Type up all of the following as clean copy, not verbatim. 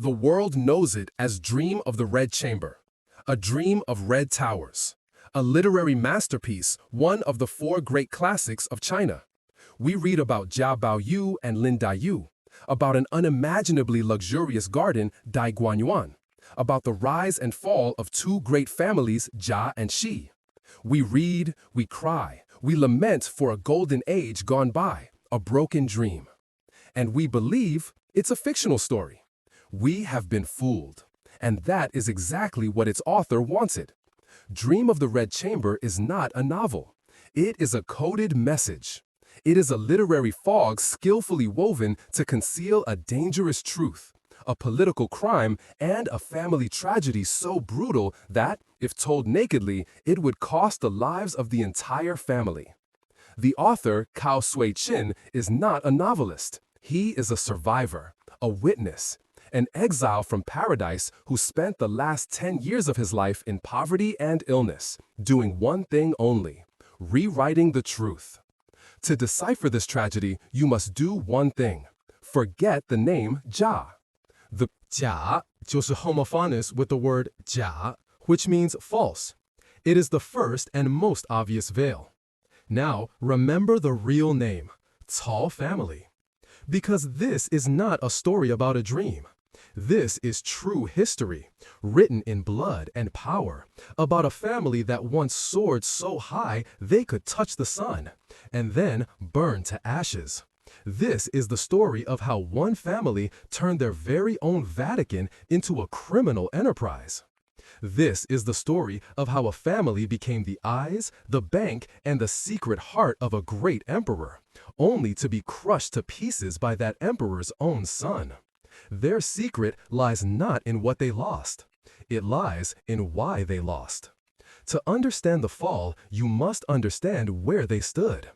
The world knows it as Dream of the Red Chamber, a dream of red towers, a literary masterpiece, one of the four great classics of China. We read about Jia Baoyu and Lin Daiyu, about an unimaginably luxurious garden, Dai Guanyuan, about the rise and fall of two great families, Jia and Shi. We read, we cry, we lament for a golden age gone by, a broken dream. And we believe it's a fictional story. We have been fooled, and that is exactly what its author wanted. Dream of the Red Chamber is not a novel. It is a coded message. It is a literary fog skillfully woven to conceal a dangerous truth, a political crime, and a family tragedy so brutal that, if told nakedly, it would cost the lives of the entire family. The author, Cao Sui-chin, is not a novelist. He is a survivor, a witness, an exile from paradise who spent the last 10 years of his life in poverty and illness, doing one thing only, rewriting the truth. To decipher this tragedy, you must do one thing. Forget the name Jia. The Jia 就是 homophonous with the word 假, which means false. It is the first and most obvious veil. Now, remember the real name, Cao family. Because this is not a story about a dream. This is true history, written in blood and power, about a family that once soared so high they could touch the sun, and then burn to ashes. This is the story of how one family turned their very own Vatican into a criminal enterprise. This is the story of how a family became the eyes, the bank, and the secret heart of a great emperor, only to be crushed to pieces by that emperor's own son. Their secret lies not in what they lost. It lies in why they lost. To understand the fall, you must understand where they stood.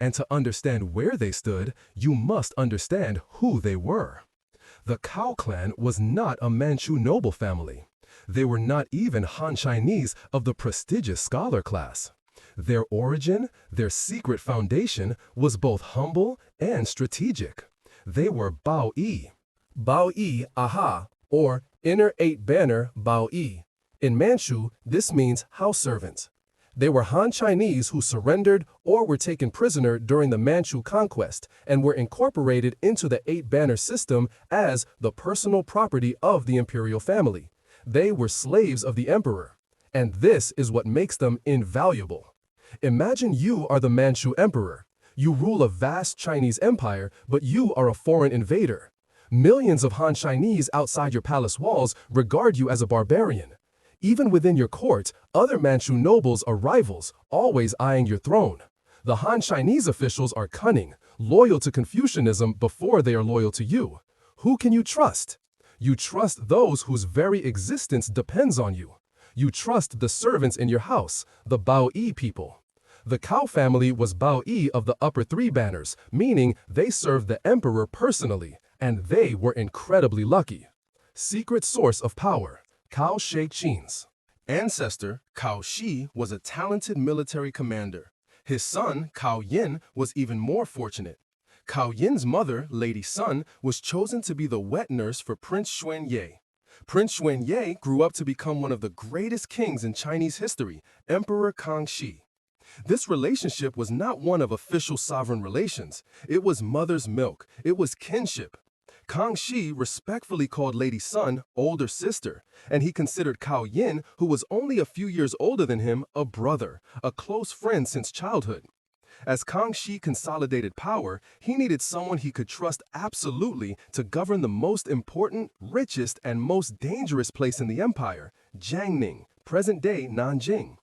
And to understand where they stood, you must understand who they were. The Cao clan was not a Manchu noble family. They were not even Han Chinese of the prestigious scholar class. Their origin, their secret foundation, was both humble and strategic. They were Bao Yi. Bao Yi, aha, or inner eight banner Bao Yi. In Manchu, this means house servants. They were Han Chinese who surrendered or were taken prisoner during the Manchu conquest and were incorporated into the eight-banner system as the personal property of the imperial family. They were slaves of the emperor, and this is what makes them invaluable. Imagine you are the Manchu emperor. You rule a vast Chinese empire, but you are a foreign invader. Millions of Han Chinese outside your palace walls regard you as a barbarian. Even within your court, other Manchu nobles are rivals, always eyeing your throne. The Han Chinese officials are cunning, loyal to Confucianism before they are loyal to you. Who can you trust? You trust those whose very existence depends on you. You trust the servants in your house, the Bao Yi people. The Cao family was Bao Yi of the upper three banners, meaning they served the emperor personally, and they were incredibly lucky. Secret source of power, Cao Shi-chin's ancestor, Cao Shi, was a talented military commander. His son, Cao Yin, was even more fortunate. Cao Yin's mother, Lady Sun, was chosen to be the wet nurse for Prince Xuanye. Prince Xuanye grew up to become one of the greatest kings in Chinese history, Emperor Kangxi. This relationship was not one of official sovereign relations. It was mother's milk. It was kinship. Kangxi respectfully called Lady Sun older sister, and he considered Cao Yin, who was only a few years older than him, a brother, a close friend since childhood. As Kangxi consolidated power, he needed someone he could trust absolutely to govern the most important, richest, and most dangerous place in the empire, Jiangning, present-day Nanjing.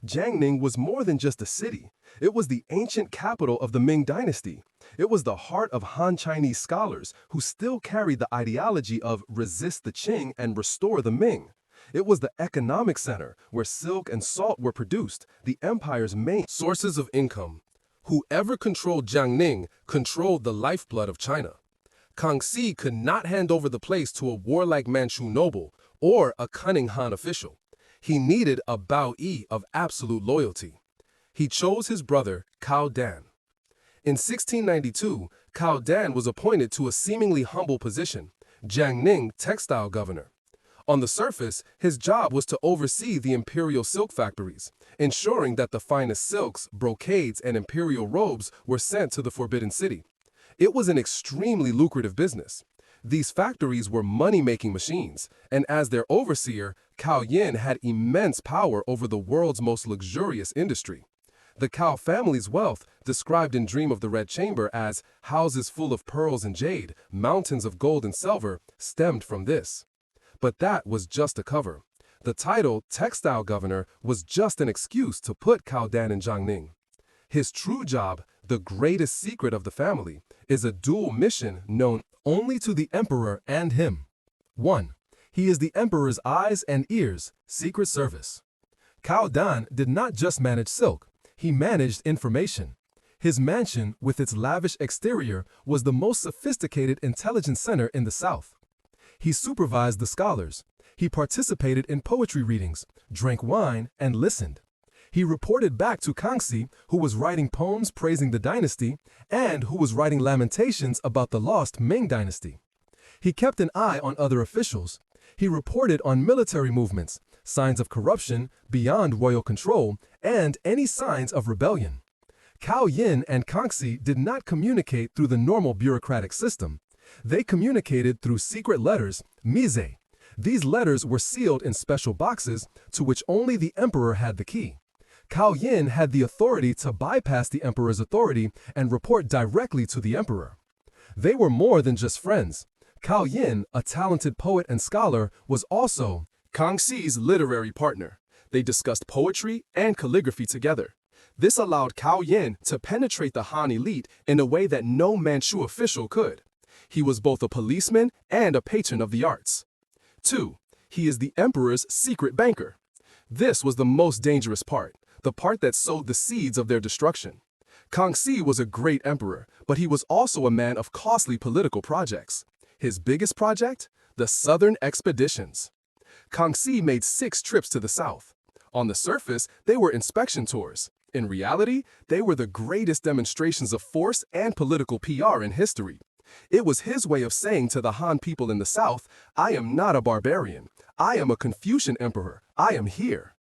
Jiangning was more than just a city. It was the ancient capital of the Ming dynasty. It was the heart of Han Chinese scholars who still carried the ideology of resist the Qing and restore the Ming. It was the economic center where silk and salt were produced, the empire's main sources of income. Whoever controlled Jiangning controlled the lifeblood of China. Kangxi could not hand over the place to a warlike Manchu noble or a cunning Han official. He needed a Bao Yi of absolute loyalty. He chose his brother, Cao Dan. In 1692, Cao Dan was appointed to a seemingly humble position, Jiangning textile governor. On the surface, his job was to oversee the imperial silk factories, ensuring that the finest silks, brocades, and imperial robes were sent to the Forbidden City. It was an extremely lucrative business. These factories were money-making machines, and as their overseer, Cao Yin had immense power over the world's most luxurious industry. The Cao family's wealth, described in Dream of the Red Chamber as houses full of pearls and jade, mountains of gold and silver, stemmed from this. But that was just a cover. The title, textile governor, was just an excuse to put Cao Dan in Jiangning. His true job, the greatest secret of the family, is a dual mission known only to the emperor and him. 1. He is the emperor's eyes and ears, Secret Service. Cao Dan did not just manage silk, he managed information. His mansion, with its lavish exterior, was the most sophisticated intelligence center in the South. He supervised the scholars. He participated in poetry readings, drank wine, and listened. He reported back to Kangxi, who was writing poems praising the dynasty and who was writing lamentations about the lost Ming dynasty. He kept an eye on other officials. He reported on military movements, signs of corruption beyond royal control, and any signs of rebellion. Cao Yin and Kangxi did not communicate through the normal bureaucratic system. They communicated through secret letters, mise. These letters were sealed in special boxes to which only the emperor had the key. Cao Yin had the authority to bypass the emperor's authority and report directly to the emperor. They were more than just friends. Cao Yin, a talented poet and scholar, was also Kangxi's literary partner. They discussed poetry and calligraphy together. This allowed Cao Yin to penetrate the Han elite in a way that no Manchu official could. He was both a policeman and a patron of the arts. 2. He is the emperor's secret banker. This was the most dangerous part, the part that sowed the seeds of their destruction. Kangxi was a great emperor, but he was also a man of costly political projects. His biggest project? The Southern Expeditions. Kangxi made 6 trips to the south. On the surface, they were inspection tours. In reality, they were the greatest demonstrations of force and political PR in history. It was his way of saying to the Han people in the south, I am not a barbarian. I am a Confucian emperor. I am here.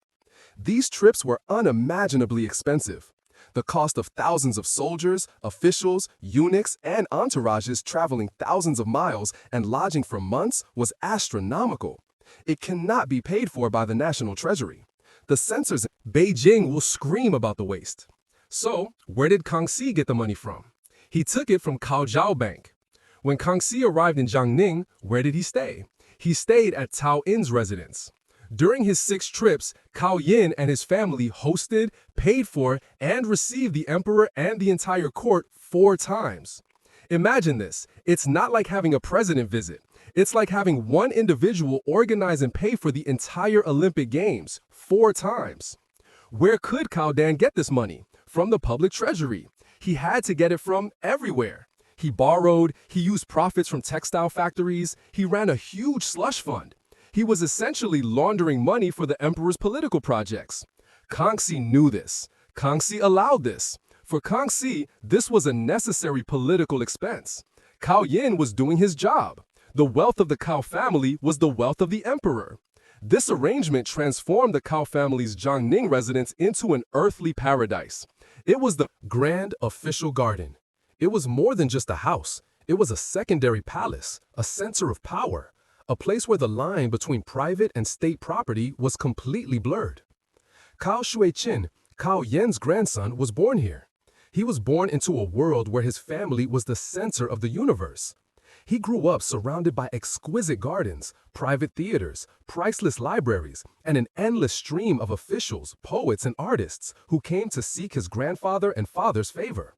These trips were unimaginably expensive. The cost of thousands of soldiers, officials, eunuchs, and entourages traveling thousands of miles and lodging for months was astronomical. It cannot be paid for by the national treasury. The censors in Beijing will scream about the waste. So, where did Kangxi get the money from? He took it from Caojiao Bank. When Kangxi arrived in Jiangning, where did he stay? He stayed at Cao Yin's residence. During his 6 trips, Cao Yin and his family hosted, paid for, and received the emperor and the entire court 4 times. Imagine this. It's not like having a president visit. It's like having one individual organize and pay for the entire Olympic Games 4 times. Where could Cao Dan get this money? From the public treasury. He had to get it from everywhere. He borrowed, he used profits from textile factories, he ran a huge slush fund. He was essentially laundering money for the emperor's political projects. Kangxi knew this. Kangxi allowed this. For Kangxi, this was a necessary political expense. Cao Yin was doing his job. The wealth of the Cao family was the wealth of the emperor. This arrangement transformed the Cao family's Jiangning residence into an earthly paradise. It was the grand official garden. It was more than just a house. It was a secondary palace, a center of power, a place where the line between private and state property was completely blurred. Cao Shuiqin, Cao Yan's grandson, was born here. He was born into a world where his family was the center of the universe. He grew up surrounded by exquisite gardens, private theaters, priceless libraries, and an endless stream of officials, poets, and artists who came to seek his grandfather and father's favor.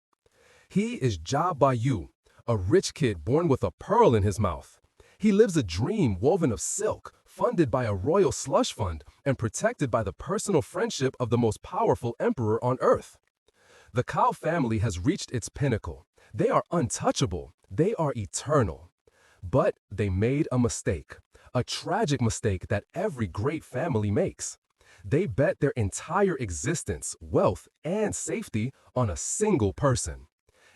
He is Jia Bayu, a rich kid born with a pearl in his mouth. He lives a dream woven of silk, funded by a royal slush fund, and protected by the personal friendship of the most powerful emperor on earth. The Cao family has reached its pinnacle. They are untouchable. They are eternal. But they made a mistake, a tragic mistake that every great family makes. They bet their entire existence, wealth, and safety on a single person.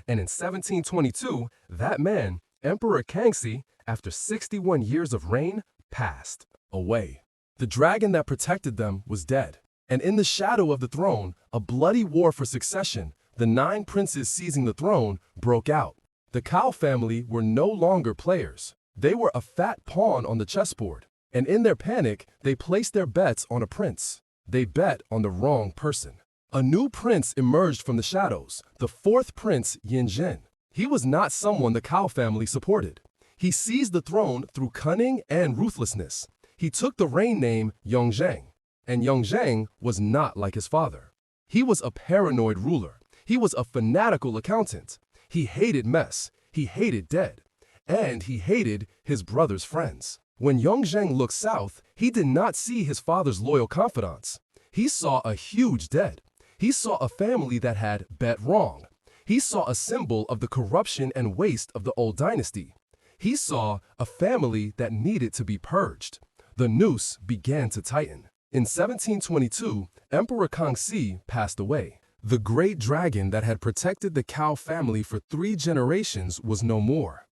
And in 1722, that man, Emperor Kangxi, after 61 years of reign, passed away. The dragon that protected them was dead. And in the shadow of the throne, a bloody war for succession, the 9 princes seizing the throne, broke out. The Cao family were no longer players. They were a fat pawn on the chessboard. And in their panic, they placed their bets on a prince. They bet on the wrong person. A new prince emerged from the shadows, the 4th prince Yinzhen. He was not someone the Cao family supported. He seized the throne through cunning and ruthlessness. He took the reign name Yongzheng, and Yongzheng was not like his father. He was a paranoid ruler. He was a fanatical accountant. He hated mess. He hated dead. And he hated his brother's friends. When Yongzheng looked south, he did not see his father's loyal confidants. He saw a huge dead. He saw a family that had bet wrong. He saw a symbol of the corruption and waste of the old dynasty. He saw a family that needed to be purged. The noose began to tighten. In 1722, Emperor Kangxi passed away. The great dragon that had protected the Cao family for 3 generations was no more.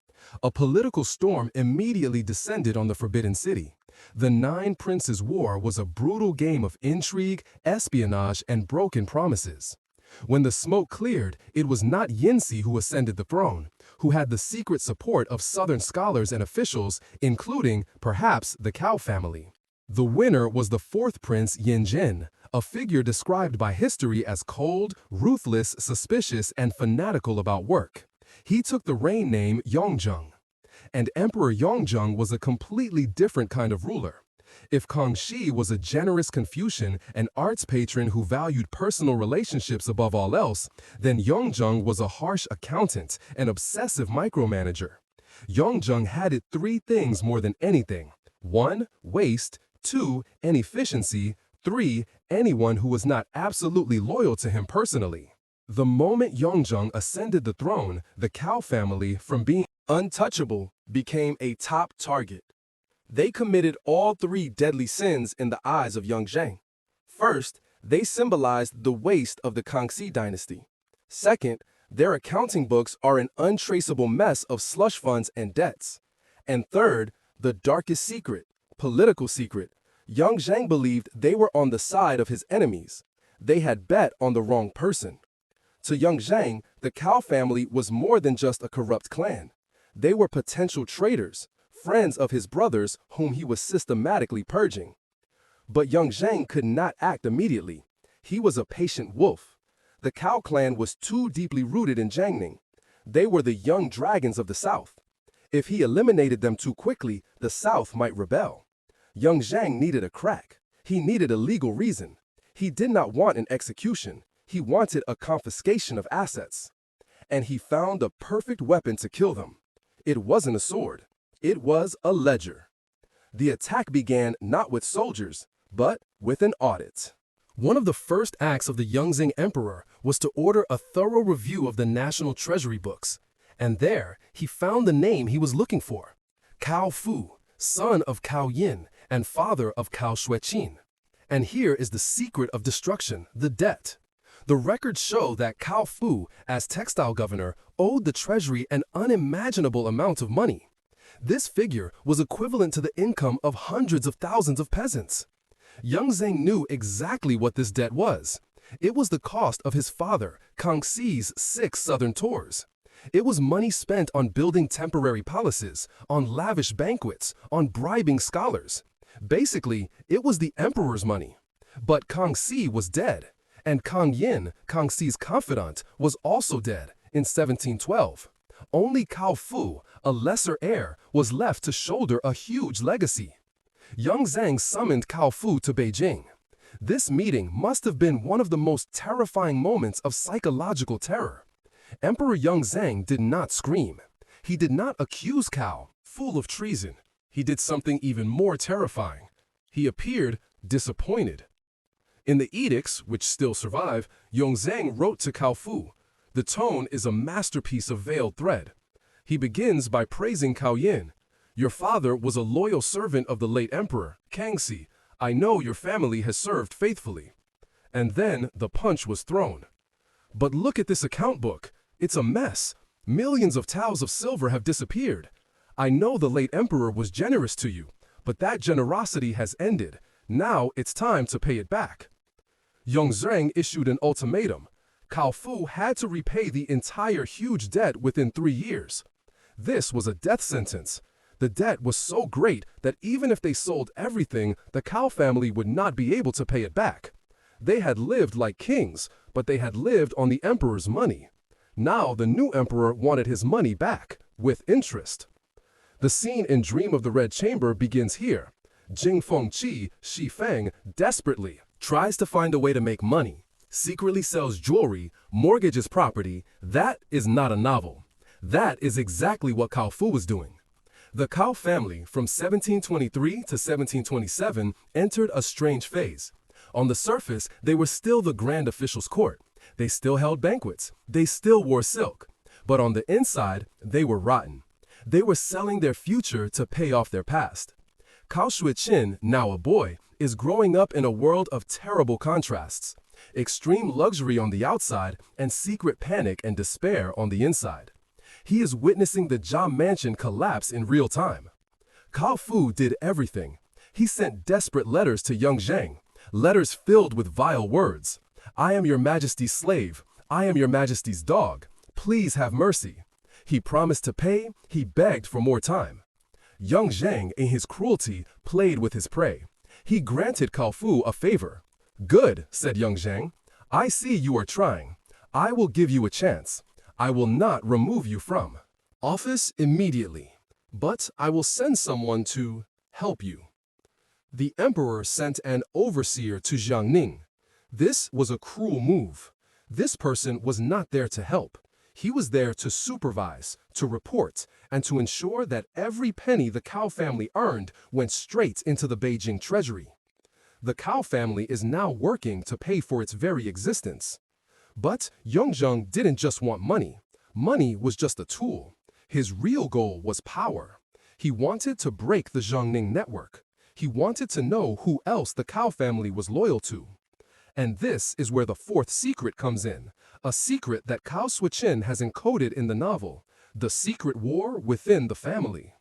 A political storm immediately descended on the Forbidden City. The 9 Princes' War was a brutal game of intrigue, espionage, and broken promises. When the smoke cleared, it was not Yinzi who ascended the throne, who had the secret support of southern scholars and officials, including, perhaps, the Cao family. The winner was the 4th prince Yinzhen, a figure described by history as cold, ruthless, suspicious, and fanatical about work. He took the reign name Yongzheng. And Emperor Yongzheng was a completely different kind of ruler. If Kangxi was a generous Confucian, an arts patron who valued personal relationships above all else, then Yongzheng was a harsh accountant, an obsessive micromanager. Yongzheng hated 3 things more than anything. 1. Waste. 2. Inefficiency. 3. Anyone who was not absolutely loyal to him personally. The moment Yongzheng ascended the throne, the Cao family, from being untouchable, became a top target. They committed all 3 deadly sins in the eyes of Yongzheng. First, they symbolized the waste of the Kangxi dynasty. Second, their accounting books are an untraceable mess of slush funds and debts. And third, the darkest secret, political secret. Yongzheng believed they were on the side of his enemies. They had bet on the wrong person. To Yongzheng, the Cao family was more than just a corrupt clan. They were potential traitors, friends of his brothers whom he was systematically purging. But Yongzheng could not act immediately. He was a patient wolf. The Cao clan was too deeply rooted in Jiangning. They were the young dragons of the south. If he eliminated them too quickly, the south might rebel. Yongzheng needed a crack. He needed a legal reason. He did not want an execution. He wanted a confiscation of assets. And he found the perfect weapon to kill them. It wasn't a sword. It was a ledger. The attack began not with soldiers, but with an audit. One of the first acts of the Yongzheng emperor was to order a thorough review of the national treasury books. And there, he found the name he was looking for. Cao Fu, son of Cao Yin and father of Cao Xueqin. And here is the secret of destruction, the debt. The records show that Cao Fu, as textile governor, owed the treasury an unimaginable amount of money. This figure was equivalent to the income of hundreds of thousands of peasants. Yongzheng knew exactly what this debt was. It was the cost of his father, Kangxi's 6 southern tours. It was money spent on building temporary palaces, on lavish banquets, on bribing scholars. Basically, it was the emperor's money. But Kangxi was dead. And Kang Yin, Kangxi's confidant, was also dead in 1712. Only Cao Fu, a lesser heir, was left to shoulder a huge legacy. Yongzheng summoned Cao Fu to Beijing. This meeting must have been one of the most terrifying moments of psychological terror. Emperor Yongzheng did not scream. He did not accuse Cao Fu of treason. He did something even more terrifying. He appeared disappointed. In the edicts, which still survive, Yongzheng wrote to Cao Fu, "The tone is a masterpiece of veiled thread." He begins by praising Cao Yin. "Your father was a loyal servant of the late emperor, Kangxi. I know your family has served faithfully." And then the punch was thrown. "But look at this account book. It's a mess. Millions of taels of silver have disappeared. I know the late emperor was generous to you, but that generosity has ended. Now it's time to pay it back. Yongzheng issued an ultimatum. Cao Fu had to repay the entire huge debt within 3 years. This was a death sentence. The debt was so great that even if they sold everything, the Cao family would not be able to pay it back. They had lived like kings, but they had lived on the emperor's money. Now the new emperor wanted his money back, with interest. The scene in Dream of the Red Chamber begins here. Jing Fengqi, Shi Feng, desperately tries to find a way to make money, secretly sells jewelry, mortgages property. That is not a novel. That is exactly what Cao Fu was doing. The Cao family, from 1723 to 1727, entered a strange phase. On the surface, they were still the grand official's court. They still held banquets. They still wore silk. But on the inside, they were rotten. They were selling their future to pay off their past. Cao Shuiqin, now a boy, is growing up in a world of terrible contrasts. Extreme luxury on the outside and secret panic and despair on the inside. He is witnessing the Jia mansion collapse in real time. Cao Fu did everything. He sent desperate letters to Yongzheng, letters filled with vile words. I am your majesty's slave. I am your majesty's dog. Please have mercy. He promised to pay. He begged for more time. Yongzheng, in his cruelty, played with his prey. He granted Cao Fu a favor. Good, said Yongzheng. I see you are trying. I will give you a chance. I will not remove you from office immediately, but I will send someone to help you. The emperor sent an overseer to Jiangning. This was a cruel move. This person was not there to help. He was there to supervise, to report, and to ensure that every penny the Cao family earned went straight into the Beijing treasury. The Cao family is now working to pay for its very existence. But Yongzheng didn't just want money. Money was just a tool. His real goal was power. He wanted to break the Jiangning network. He wanted to know who else the Cao family was loyal to. And this is where the fourth secret comes in, a secret that Cao Shuiqin has encoded in the novel, the secret war within the family.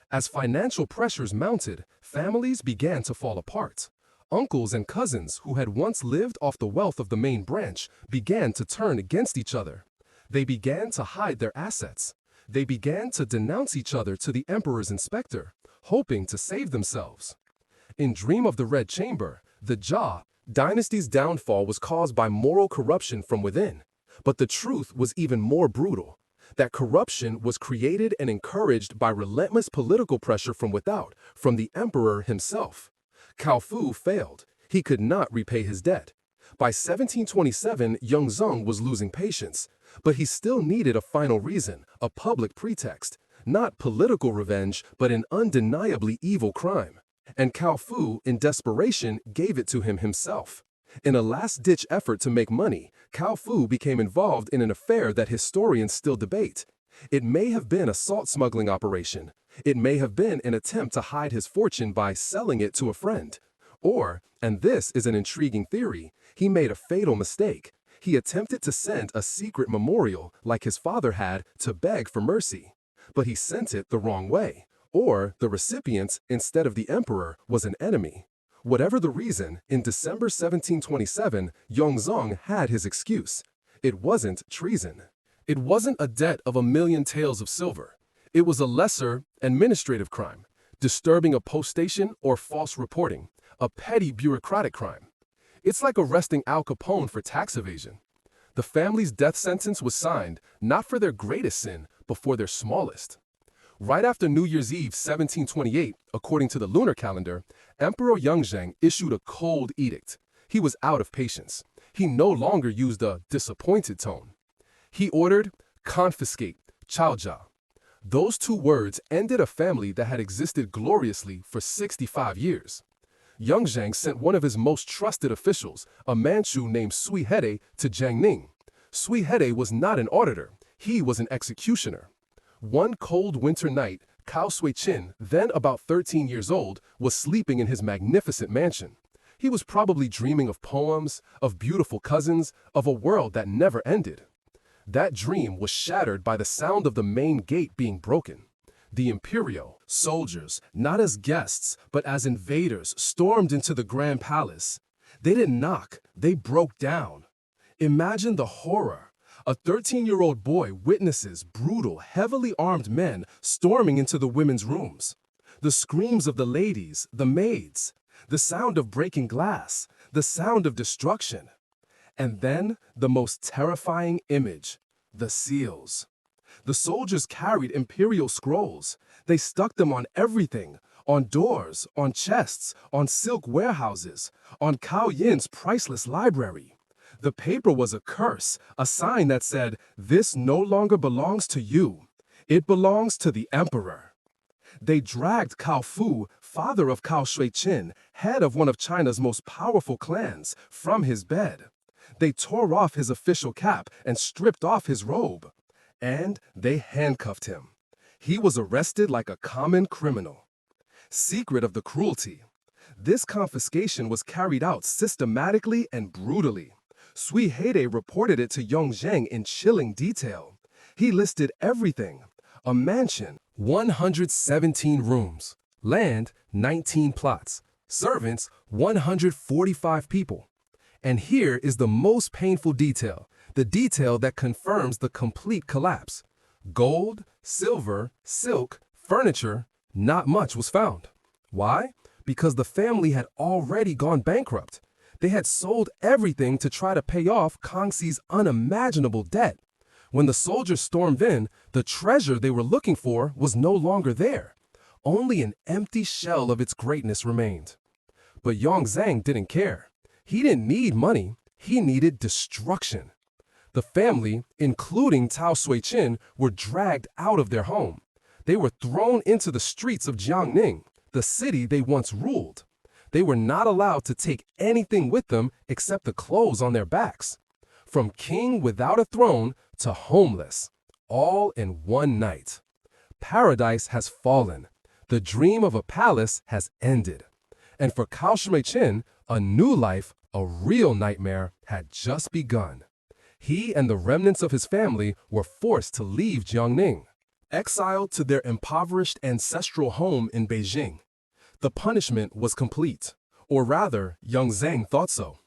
As financial pressures mounted, families began to fall apart. Uncles and cousins who had once lived off the wealth of the main branch began to turn against each other. They began to hide their assets. They began to denounce each other to the emperor's inspector, hoping to save themselves. In Dream of the Red Chamber, the Jia dynasty's downfall was caused by moral corruption from within. But the truth was even more brutal. That corruption was created and encouraged by relentless political pressure from without, from the emperor himself. Cao Fu failed. He could not repay his debt. By 1727, Yongzheng was losing patience, but he still needed a final reason, a public pretext, not political revenge, but an undeniably evil crime. And Cao Fu, in desperation, gave it to him himself. In a last-ditch effort to make money, Cao Fu became involved in an affair that historians still debate. It may have been a salt smuggling operation. It may have been an attempt to hide his fortune by selling it to a friend. Or, and this is an intriguing theory, he made a fatal mistake. He attempted to send a secret memorial, like his father had, to beg for mercy. But he sent it the wrong way. Or the recipient, instead of the emperor, was an enemy. Whatever the reason, in December 1727, Yongzheng had his excuse. It wasn't treason. It wasn't a debt of 1,000,000 taels of silver. It was a lesser, administrative crime, disturbing a post station or false reporting, a petty bureaucratic crime. It's like arresting Al Capone for tax evasion. The family's death sentence was signed, not for their greatest sin, but for their smallest. Right after New Year's Eve 1728, according to the lunar calendar, Emperor Yongzheng issued a cold edict. He was out of patience. He no longer used a disappointed tone. He ordered, confiscate, Chaojia. Those two words ended a family that had existed gloriously for 65 years. Yongzheng sent one of his most trusted officials, a Manchu named Sui Hede, to Jiangning. Sui Hede was not an auditor. He was an executioner. One cold winter night, Cao Shuiqin, then about 13 years old, was sleeping in his magnificent mansion. He was probably dreaming of poems, of beautiful cousins, of a world that never ended. That dream was shattered by the sound of the main gate being broken. The imperial soldiers, not as guests, but as invaders, stormed into the grand palace. They didn't knock, they broke down. Imagine the horror. A 13-year-old boy witnesses brutal, heavily armed men storming into the women's rooms. The screams of the ladies, the maids, the sound of breaking glass, the sound of destruction. And then the most terrifying image, the seals. The soldiers carried imperial scrolls. They stuck them on everything, on doors, on chests, on silk warehouses, on Cao Yin's priceless library. The paper was a curse, a sign that said, "This no longer belongs to you. It belongs to the emperor." They dragged Cao Fu, father of Cao Shuiqin, head of one of China's most powerful clans, from his bed. They tore off his official cap and stripped off his robe. And they handcuffed him. He was arrested like a common criminal. Secret of the cruelty. This confiscation was carried out systematically and brutally. Sui Heide reported it to Yong Zheng in chilling detail. He listed everything. A mansion, 117 rooms. Land, 19 plots. Servants, 145 people. And here is the most painful detail, the detail that confirms the complete collapse. Gold, silver, silk, furniture, not much was found. Why? Because the family had already gone bankrupt. They had sold everything to try to pay off Kangxi's unimaginable debt. When the soldiers stormed in, the treasure they were looking for was no longer there. Only an empty shell of its greatness remained. But Yong Zheng didn't care. He didn't need money, he needed destruction. The family, including Cao Shuiqin, were dragged out of their home. They were thrown into the streets of Jiangning, the city they once ruled. They were not allowed to take anything with them except the clothes on their backs. From king without a throne to homeless, all in one night. Paradise has fallen. The dream of a palace has ended. And for Cao Shuiqin, a new life, a real nightmare, had just begun. He and the remnants of his family were forced to leave Jiangning, exiled to their impoverished ancestral home in Beijing. The punishment was complete, or rather, Yong Zheng thought so.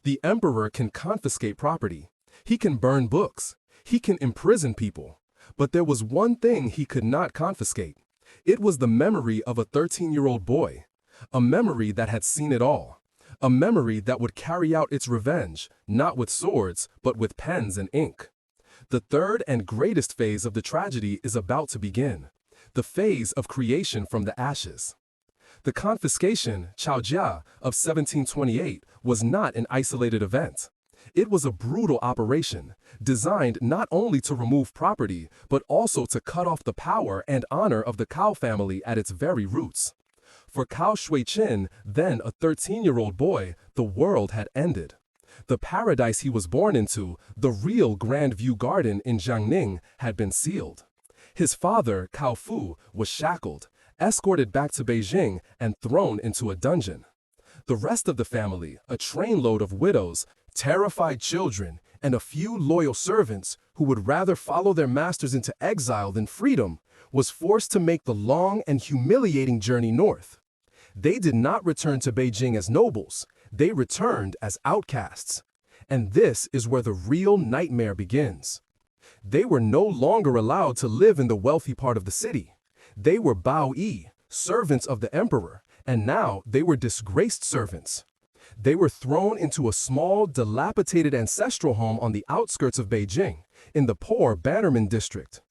The emperor can confiscate property. He can burn books. He can imprison people. But there was one thing he could not confiscate. It was the memory of a 13-year-old boy, a memory that had seen it all, a memory that would carry out its revenge, not with swords, but with pens and ink. The third and greatest phase of the tragedy is about to begin, the phase of creation from the ashes. The confiscation, Chaojia, of 1728 was not an isolated event. It was a brutal operation, designed not only to remove property, but also to cut off the power and honor of the Cao family at its very roots. For Cao Shuiqin, then a 13-year-old boy, the world had ended. The paradise he was born into, the real Grand View Garden in Jiangning, had been sealed. His father, Cao Fu, was shackled, escorted back to Beijing, and thrown into a dungeon. The rest of the family, a trainload of widows, terrified children, and a few loyal servants who would rather follow their masters into exile than freedom, was forced to make the long and humiliating journey north. They did not return to Beijing as nobles, they returned as outcasts. And this is where the real nightmare begins. They were no longer allowed to live in the wealthy part of the city. They were Bao Yi, servants of the emperor, and now they were disgraced servants. They were thrown into a small, dilapidated ancestral home on the outskirts of Beijing, in the poor Bannerman district.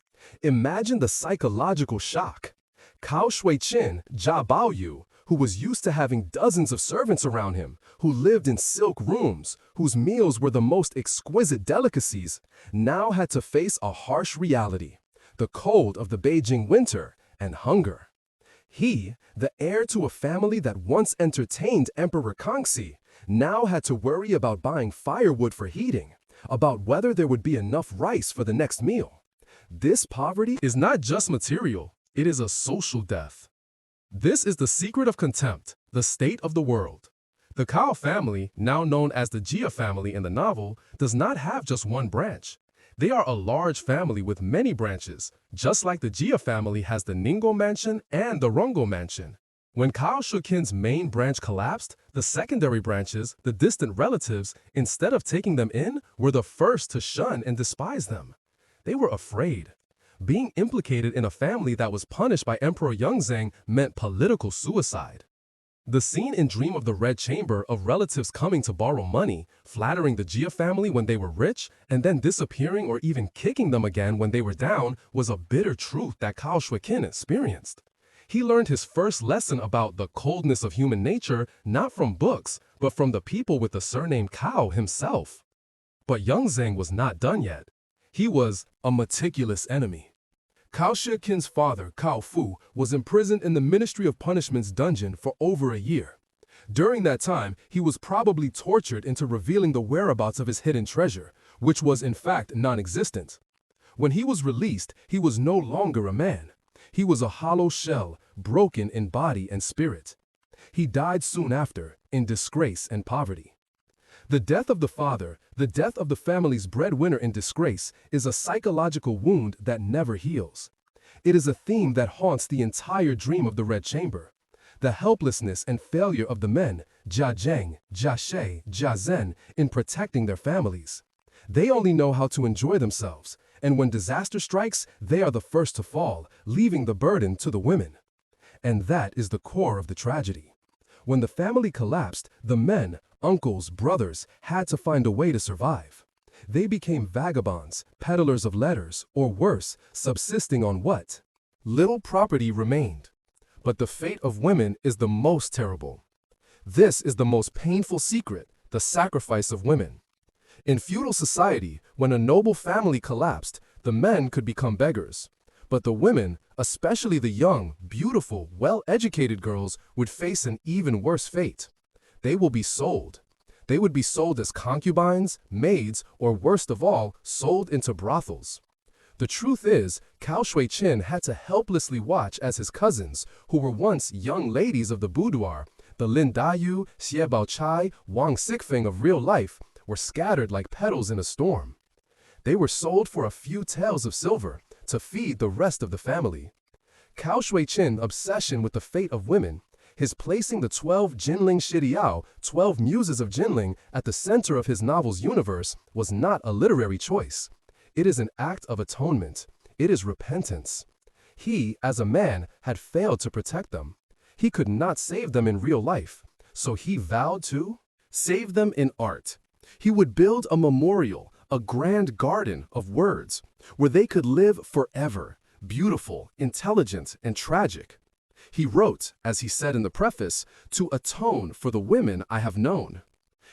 Imagine the psychological shock. Cao Shuiqin, Jia Baoyu, who was used to having dozens of servants around him, who lived in silk rooms, whose meals were the most exquisite delicacies, now had to face a harsh reality, the cold of the Beijing winter and hunger. He, the heir to a family that once entertained Emperor Kangxi, now had to worry about buying firewood for heating, about whether there would be enough rice for the next meal. This poverty is not just material, it is a social death. This is the secret of contempt, the state of the world. The Cao family, now known as the Jia family in the novel, does not have just one branch. They are a large family with many branches, just like the Jia family has the Ningbo mansion and the Rongo mansion. When Cao Shuqin's main branch collapsed, the secondary branches, the distant relatives, instead of taking them in, were the first to shun and despise them. They were afraid. Being implicated in a family that was punished by Emperor Yongzheng meant political suicide. The scene in Dream of the Red Chamber of relatives coming to borrow money, flattering the Jia family when they were rich, and then disappearing or even kicking them again when they were down was a bitter truth that Cao Shuqin experienced. He learned his first lesson about the coldness of human nature not from books, but from the people with the surname Cao himself. But Yongzheng was not done yet. He was a meticulous enemy. Cao Shuqin's father, Cao Fu, was imprisoned in the Ministry of Punishment's dungeon for over a year. During that time, he was probably tortured into revealing the whereabouts of his hidden treasure, which was in fact non-existent. When he was released, he was no longer a man. He was a hollow shell, broken in body and spirit. He died soon after, in disgrace and poverty. The death of the father, the death of the family's breadwinner in disgrace, is a psychological wound that never heals. It is a theme that haunts the entire Dream of the Red Chamber. The helplessness and failure of the men, Jia Zheng, Jia She, Jia Zhen, in protecting their families. They only know how to enjoy themselves, and when disaster strikes, they are the first to fall, leaving the burden to the women. And that is the core of the tragedy. When the family collapsed, the men, uncles, brothers, had to find a way to survive. They became vagabonds, peddlers of letters, or worse, subsisting on what little property remained. But the fate of women is the most terrible. This is the most painful secret, the sacrifice of women. In feudal society, when a noble family collapsed, the men could become beggars. But the women, especially the young, beautiful, well-educated girls, would face an even worse fate. They will be sold. They would be sold as concubines, maids, or worst of all, sold into brothels. The truth is, Cao Shuqin had to helplessly watch as his cousins, who were once young ladies of the boudoir, the Lin Dayu, Xie Baochai, Wang Xifeng of real life, were scattered like petals in a storm. They were sold for a few taels of silver to feed the rest of the family. Cao Shuqin's obsession with the fate of women, his placing the 12 Jinling Shidiao, 12 muses of Jinling, at the center of his novel's universe, was not a literary choice. It is an act of atonement. It is repentance. He, as a man, had failed to protect them. He could not save them in real life, so he vowed to save them in art. He would build a memorial, a grand garden of words, where they could live forever, beautiful, intelligent, and tragic. He wrote, as he said in the preface, to atone for the women I have known.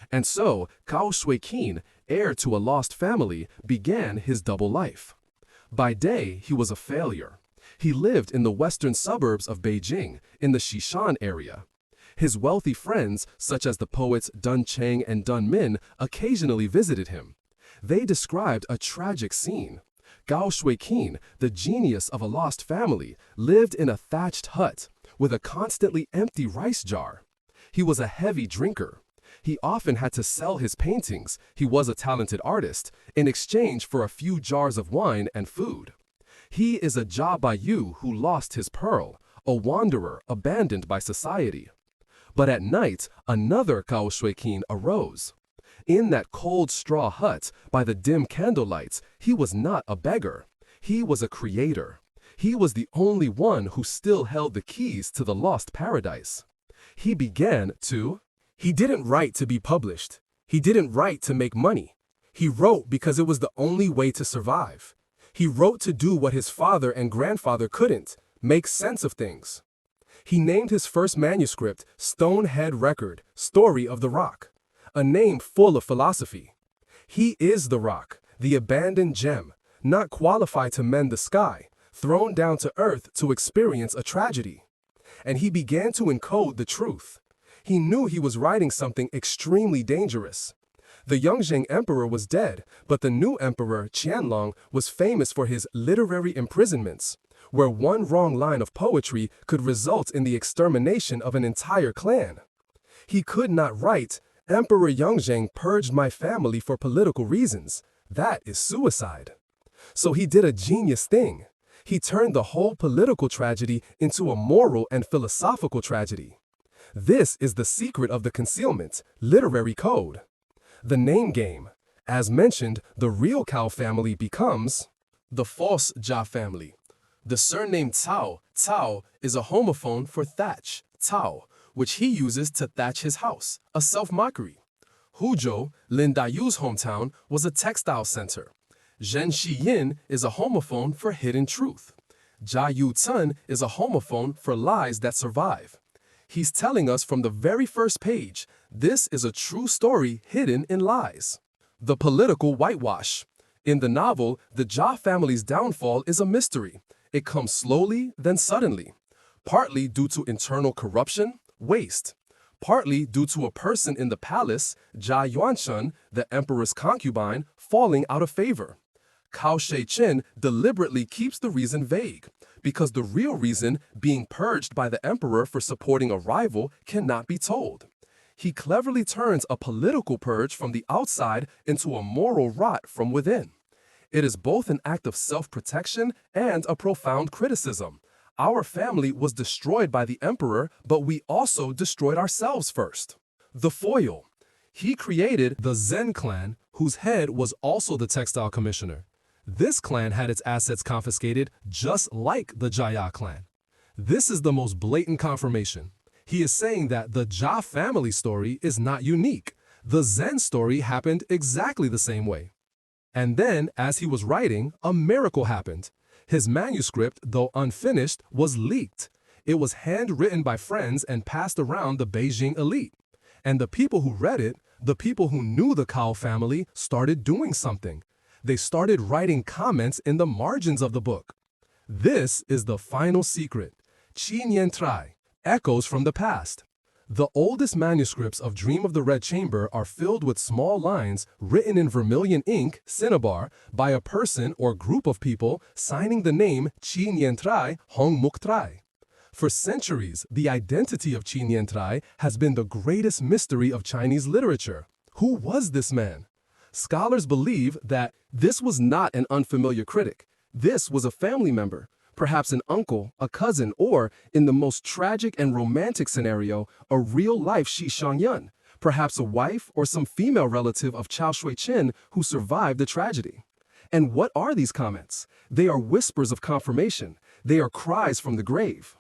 And so, Cao Shuqin, heir to a lost family, began his double life. By day, he was a failure. He lived in the western suburbs of Beijing, in the Xishan area. His wealthy friends, such as the poets Dun Cheng and Dun Min, occasionally visited him. They described a tragic scene. Cao Shuqin, the genius of a lost family, lived in a thatched hut with a constantly empty rice jar. He was a heavy drinker. He often had to sell his paintings, he was a talented artist, in exchange for a few jars of wine and food. He is a Jia Bayu who lost his pearl, a wanderer abandoned by society. But at night, another Cao Shuqin arose. In that cold straw hut, by the dim candlelights, he was not a beggar. He was a creator. He was the only one who still held the keys to the lost paradise. He began to... He didn't write to be published. He didn't write to make money. He wrote because it was the only way to survive. He wrote to do what his father and grandfather couldn't, make sense of things. He named his first manuscript Stonehead Record, Story of the Rock, a name full of philosophy. He is the rock, the abandoned gem, not qualified to mend the sky, thrown down to earth to experience a tragedy. And he began to encode the truth. He knew he was writing something extremely dangerous. The Yongzheng emperor was dead, but the new emperor, Qianlong, was famous for his literary imprisonments, where one wrong line of poetry could result in the extermination of an entire clan. He could not write, "Emperor Yongzheng purged my family for political reasons," That is suicide. So he did a genius thing. He turned the whole political tragedy into a moral and philosophical tragedy. This is the secret of the concealment, literary code. The name game. As mentioned, the real Cao family becomes the false Jia family. The surname Cao, Cao, is a homophone for thatch, Tao, which he uses to thatch his house, a self-mockery. Huzhou, Lin Dayu's hometown, was a textile center. Zhen Xiyin is a homophone for hidden truth. Jia Yu Cun is a homophone for lies that survive. He's telling us from the very first page, this is a true story hidden in lies. The political whitewash. In the novel, the Jia family's downfall is a mystery. It comes slowly, then suddenly. Partly due to internal corruption, waste. Partly due to a person in the palace, Jia Yuanshun, the emperor's concubine, falling out of favor. Cao Shaiqin deliberately keeps the reason vague, because the real reason, being purged by the emperor for supporting a rival, cannot be told. He cleverly turns a political purge from the outside into a moral rot from within. It is both an act of self-protection and a profound criticism. Our family was destroyed by the emperor, but we also destroyed ourselves first. The foil. He created the Zhen clan, whose head was also the textile commissioner. This clan had its assets confiscated just like the Jia clan. This is the most blatant confirmation. He is saying that the Jia family story is not unique. The Zhen story happened exactly the same way. And then, as he was writing, a miracle happened. His manuscript, though unfinished, was leaked. It was handwritten by friends and passed around the Beijing elite. And the people who read it, the people who knew the Cao family, started doing something. They started writing comments in the margins of the book. This is the final secret. Qi Nian Trai, echoes from the past. The oldest manuscripts of Dream of the Red Chamber are filled with small lines written in vermilion ink, cinnabar, by a person or group of people signing the name Qi Nian Trai, Hong Muk Trai. For centuries, the identity of Qi Nian Trai has been the greatest mystery of Chinese literature. Who was this man? Scholars believe that this was not an unfamiliar critic. This was a family member, perhaps an uncle, a cousin, or, in the most tragic and romantic scenario, a real-life Shi Shangyun, perhaps a wife or some female relative of Cao Shuiqin who survived the tragedy. And what are these comments? They are whispers of confirmation. They are cries from the grave.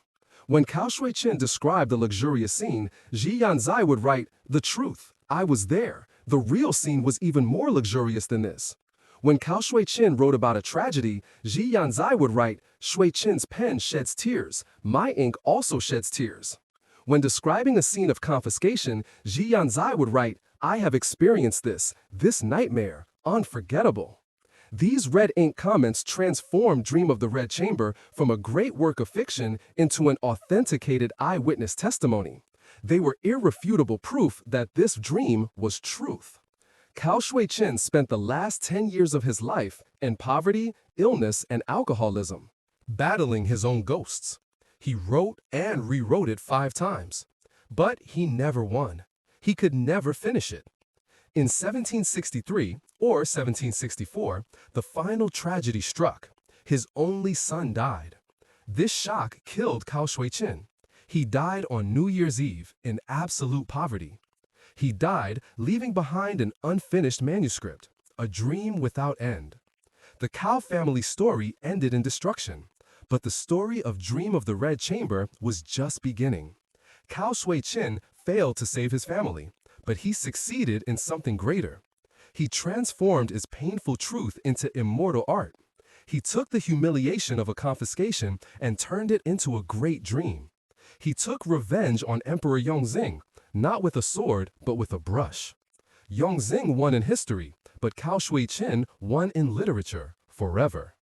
When Cao Shuiqin described the luxurious scene, Zhi Yanzai would write, "The truth, I was there. The real scene was even more luxurious than this." When Cao Shuiqin wrote about a tragedy, Zhi Yanzai would write, "Shuiqin's pen sheds tears. My ink also sheds tears." When describing a scene of confiscation, Zhi Yanzai would write, "I have experienced this nightmare, unforgettable." These red ink comments transformed Dream of the Red Chamber from a great work of fiction into an authenticated eyewitness testimony. They were irrefutable proof that this dream was truth. Cao Shuiqin spent the last 10 years of his life in poverty, illness, and alcoholism, battling his own ghosts. He wrote and rewrote it 5 times, but he never won. He could never finish it. In 1763 or 1764, the final tragedy struck. His only son died. This shock killed Cao Shuiqin. He died on New Year's Eve in absolute poverty. He died, leaving behind an unfinished manuscript, a dream without end. The Cao family story ended in destruction, but the story of Dream of the Red Chamber was just beginning. Cao Shuiqin failed to save his family, but he succeeded in something greater. He transformed his painful truth into immortal art. He took the humiliation of a confiscation and turned it into a great dream. He took revenge on Emperor Yongzheng, not with a sword, but with a brush. Yongzheng won in history, but Cao Shuiqin won in literature forever.